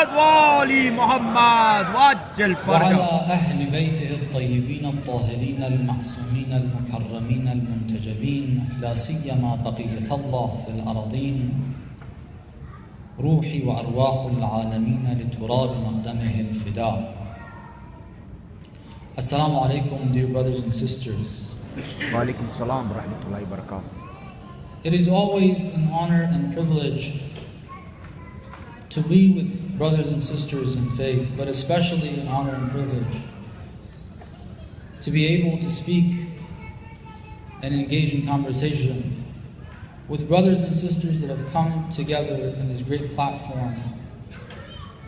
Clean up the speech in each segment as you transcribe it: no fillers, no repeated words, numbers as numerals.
محمد وآل محمد وعجل فرجه. وعلى أهل بيته الطيبين الطاهرين المعصومين المكرمين المنتجبين، لا سيما بقية الله في الأراضين، روحي وأرواح العالمين لتراب مقدمه الفداء. Assalamu alaikum, dear brothers and sisters. وعليكم السلام ورحمة الله وبركاته. It is always an honor and privilege to be with brothers and sisters in faith, but especially an honor and privilege to be able to speak and engage in conversation with brothers and sisters that have come together in this great platform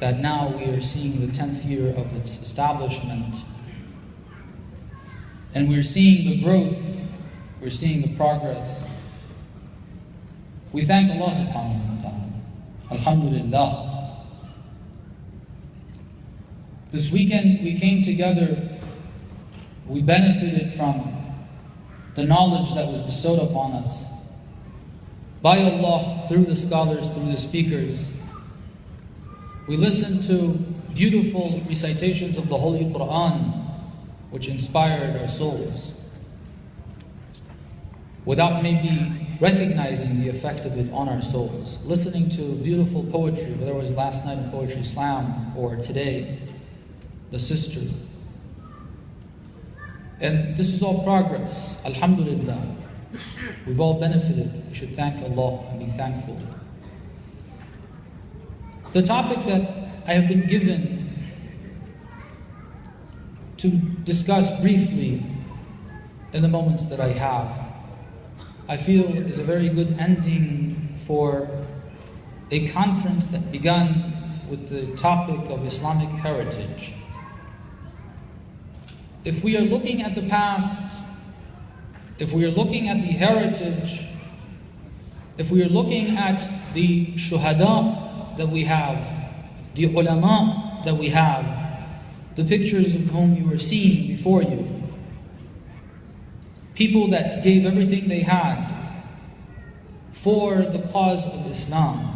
that now we are seeing the 10th year of its establishment. And we're seeing the growth, we're seeing the progress. We thank Allah subhanahu wa ta'ala. Alhamdulillah. This weekend we came together, we benefited from the knowledge that was bestowed upon us by Allah through the scholars, through the speakers. We listened to beautiful recitations of the Holy Quran, which inspired our souls, without maybe recognizing the effect of it on our souls. Listening to beautiful poetry, whether it was last night in Poetry Slam or today, the sister. And this is all progress, alhamdulillah. We've all benefited. We should thank Allah and be thankful. The topic that I have been given to discuss briefly in the moments that I have, I feel is a very good ending for a conference that began with the topic of Islamic heritage. If we are looking at the past, if we are looking at the heritage, if we are looking at the shuhada that we have, the ulama that we have, the pictures of whom you are seeing before you, people that gave everything they had for the cause of Islam.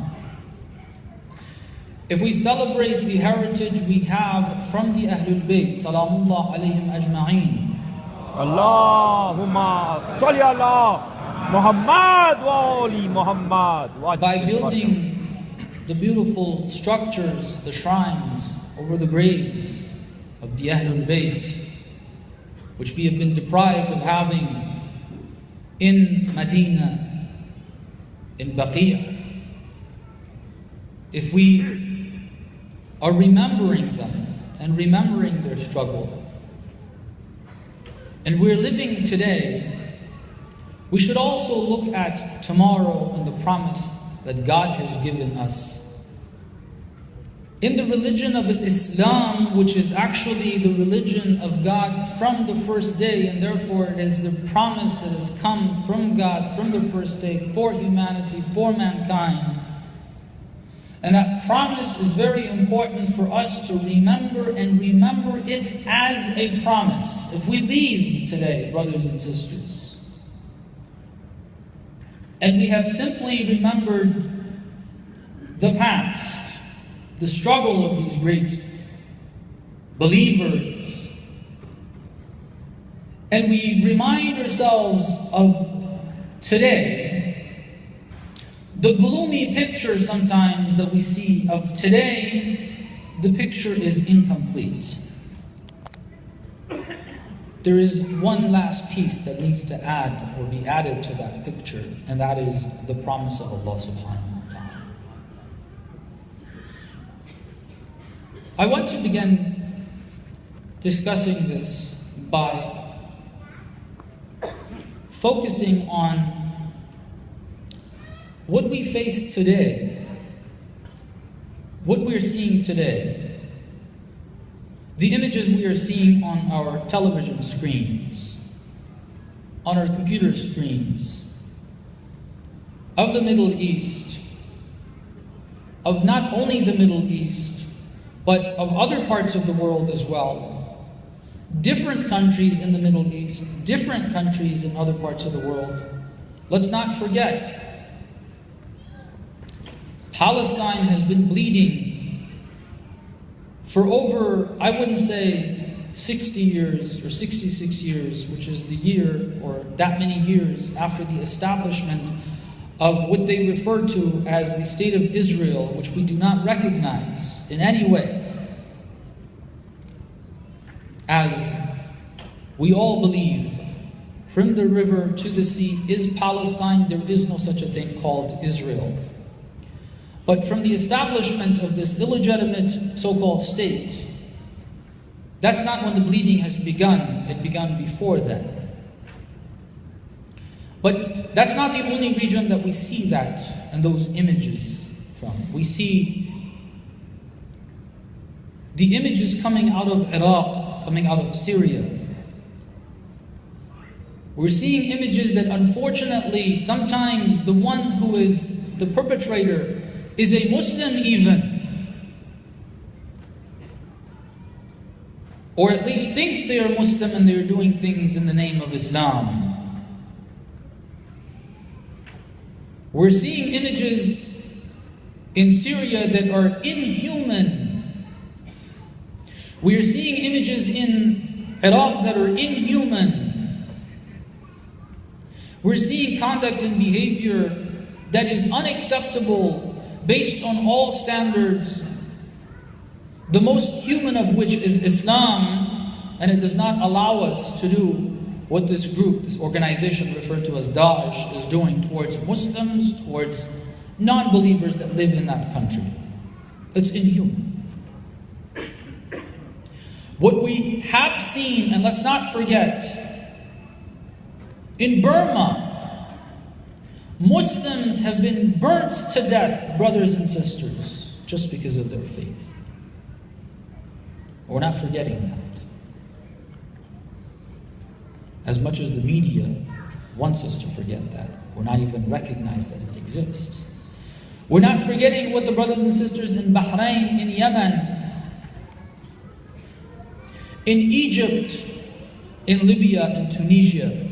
If we celebrate the heritage we have from the Ahlul Bayt, Salamullah alayhim ajma'een, Allahumma salli ala Muhammad wa ali Muhammad. By building the beautiful structures, the shrines over the graves of the Ahlul Bayt, which we have been deprived of having in Medina, in Baqiyah. If we are remembering them and remembering their struggle, and we're living today, we should also look at tomorrow and the promise that God has given us in the religion of Islam, which is actually the religion of God from the first day, and therefore it is the promise that has come from God from the first day for humanity, for mankind. And that promise is very important for us to remember, and remember it as a promise. If we leave today, brothers and sisters, and we have simply remembered the past, the struggle of these great believers, and we remind ourselves of today, the gloomy picture sometimes that we see of today, the picture is incomplete. There is one last piece that needs to add or be added to that picture, and that is the promise of Allah subhanahu wa ta'ala. I want to begin discussing this by focusing on what we face today, what we're seeing today, the images we are seeing on our television screens, on our computer screens, of the Middle East, of not only the Middle East, but of other parts of the world as well. Different countries in the Middle East, different countries in other parts of the world. Let's not forget, Palestine has been bleeding for over, I wouldn't say 60 years or 66 years, which is the year or that many years after the establishment of what they refer to as the State of Israel, which we do not recognize in any way, as we all believe, from the river to the sea is Palestine. There is no such a thing called Israel. But from the establishment of this illegitimate so-called state, that's not when the bleeding has begun. It began before then. But that's not the only region that we see that and those images from. We see the images coming out of Iraq, coming out of Syria. We're seeing images that unfortunately sometimes the one who is the perpetrator is a Muslim even, or at least thinks they are Muslim and they're doing things in the name of Islam. We're seeing images in Syria that are inhuman. We're seeing images in Iraq that are inhuman. We're seeing conduct and behavior that is unacceptable based on all standards, the most human of which is Islam, and it does not allow us to do what this group, this organization referred to as Daesh, is doing towards Muslims, towards non-believers that live in that country. It's inhuman. What we have seen, and let's not forget, in Burma, Muslims have been burnt to death, brothers and sisters, just because of their faith. We're not forgetting that. As much as the media wants us to forget that, we're not even recognize that it exists. We're not forgetting what the brothers and sisters in Bahrain, in Yemen, in Egypt, in Libya, in Tunisia,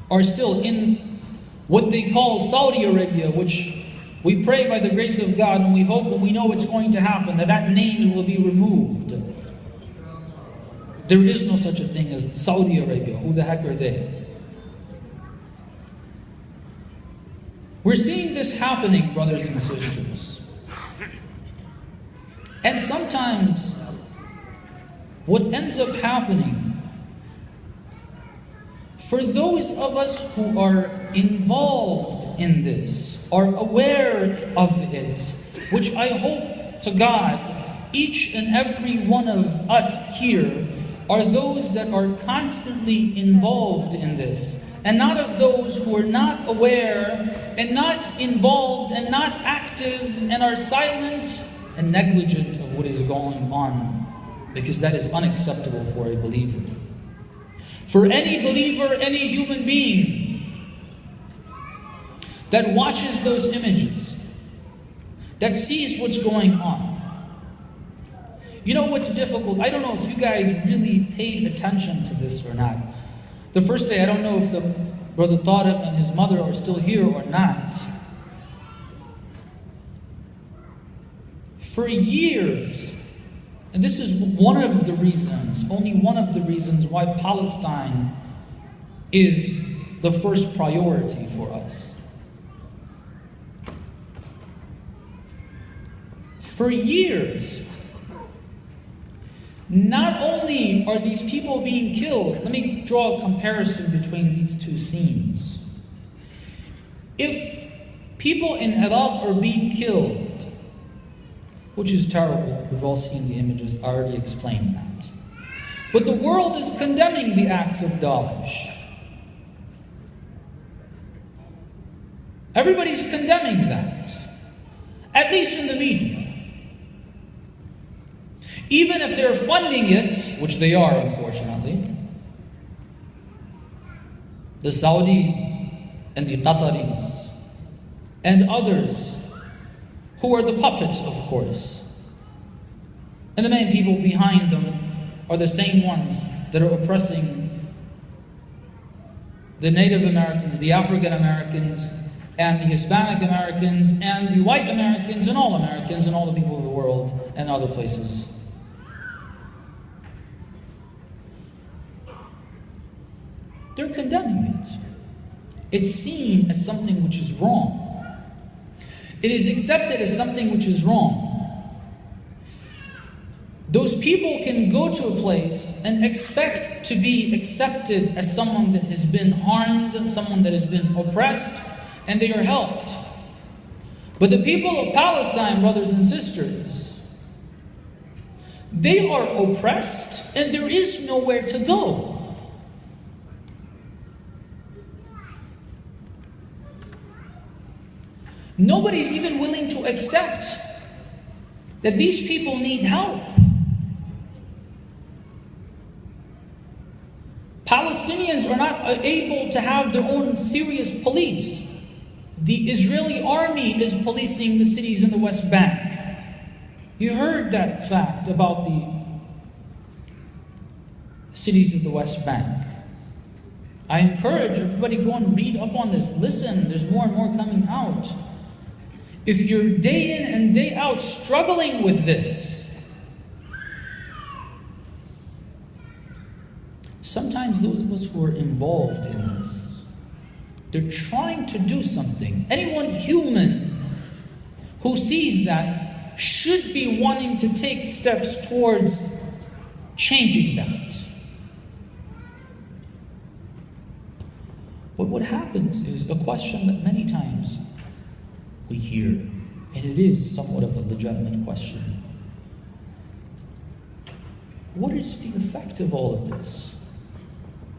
are still in what they call Saudi Arabia, which we pray by the grace of God, and we hope and we know it's going to happen, that that name will be removed. There is no such a thing as Saudi Arabia. Who the heck are they? We're seeing this happening, brothers and sisters. And sometimes what ends up happening, for those of us who are involved in this, are aware of it, which I hope to God, each and every one of us here are those that are constantly involved in this, and not of those who are not aware and not involved and not active and are silent and negligent of what is going on, because that is unacceptable for a believer. For any believer, any human being that watches those images, that sees what's going on. You know what's difficult? I don't know if you guys really paid attention to this or not. The first day, I don't know if the brother Tariq and his mother are still here or not. For years, and this is one of the reasons, only one of the reasons why Palestine is the first priority for us. For years, not only are these people being killed, let me draw a comparison between these two scenes. If people in Iraq are being killed, which is terrible, we've all seen the images, I already explained that. But the world is condemning the acts of Daesh. Everybody's condemning that, at least in the media. Even if they're funding it, which they are, unfortunately, the Saudis and the Qataris and others who are the puppets, of course. And the main people behind them are the same ones that are oppressing the Native Americans, the African Americans, and the Hispanic Americans, and the white Americans, and all the people of the world, and other places. They're condemning it. It's seen as something which is wrong. It is accepted as something which is wrong. Those people can go to a place and expect to be accepted as someone that has been harmed, and someone that has been oppressed, and they are helped. But the people of Palestine, brothers and sisters, they are oppressed and there is nowhere to go. Nobody's even willing to accept that these people need help. Palestinians are not able to have their own serious police. The Israeli army is policing the cities in the West Bank. You heard that fact about the cities of the West Bank. I encourage everybody, go and read up on this. Listen, there's more and more coming out. If you're day in and day out struggling with this, sometimes those of us who are involved in this, they're trying to do something. Anyone human who sees that should be wanting to take steps towards changing that. But what happens is a question that many times we hear, and it is somewhat of a legitimate question. What is the effect of all of this?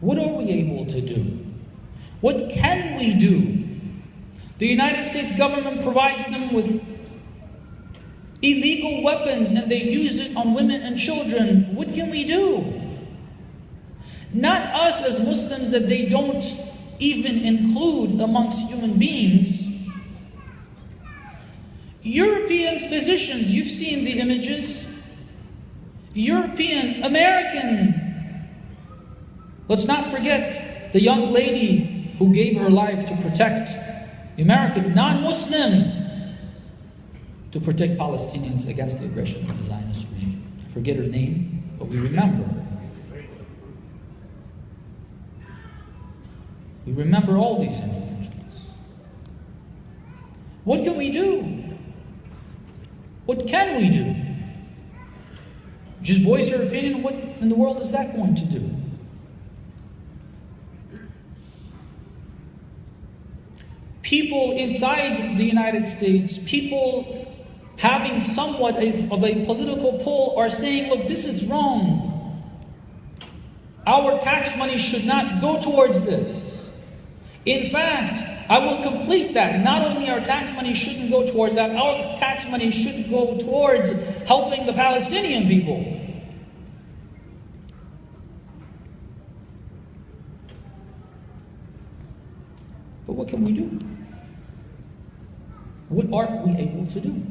What are we able to do? What can we do? The United States government provides them with illegal weapons and they use it on women and children. What can we do? Not us as Muslims that they don't even include amongst human beings. European physicians, you've seen the images. European, American. Let's not forget the young lady who gave her life to protect the American non-Muslim, to protect Palestinians against the aggression of the Zionist regime. I forget her name, but we remember her. We remember all these individuals. What can we do? What can we do? Just voice your opinion? What in the world is that going to do? People inside the United States, people having somewhat of a political pull, are saying, look, this is wrong. Our tax money should not go towards this. In fact, I will complete that. Not only our tax money shouldn't go towards that, our tax money should go towards helping the Palestinian people. But what can we do? What are we able to do?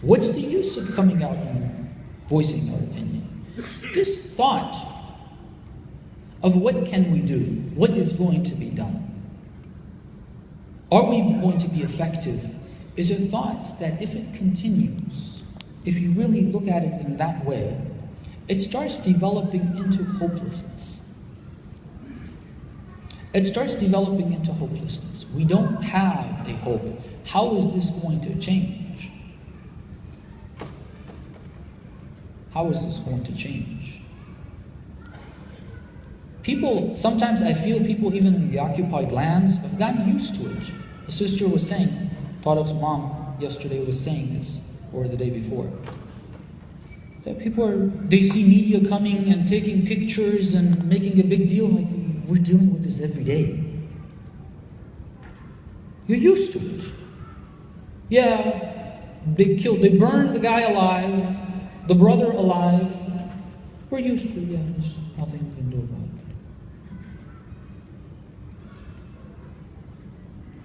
What's the use of coming out and voicing our opinion? This thought of what can we do? What is going to be done? Are we going to be effective? Is a thought that if it continues, if you really look at it in that way, it starts developing into hopelessness. It starts developing into hopelessness. We don't have a hope. How is this going to change? How is this going to change? People, sometimes I feel people even in the occupied lands have gotten used to it. A sister was saying, Tariq's mom yesterday was saying this, or the day before, that they see media coming and taking pictures and making a big deal. Like, we're dealing with this every day. You're used to it. Yeah, they burned the guy alive, the brother alive. We're used to it. Yeah, there's nothing we can do about it.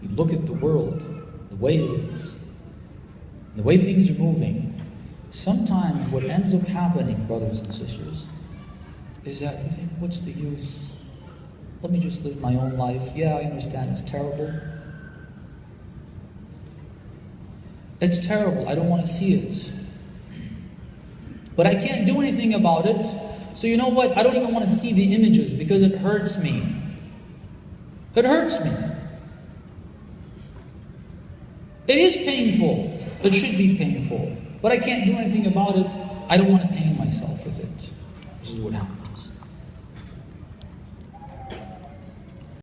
You look at the world, the way it is, the way things are moving, sometimes what ends up happening, brothers and sisters, is that you think, what's the use? Let me just live my own life. Yeah, I understand it's terrible. It's terrible. I don't want to see it. But I can't do anything about it. So you know what? I don't even want to see the images because it hurts me. It hurts me. It is painful. It should be painful. But I can't do anything about it. I don't want to pain myself with it. This is what happens.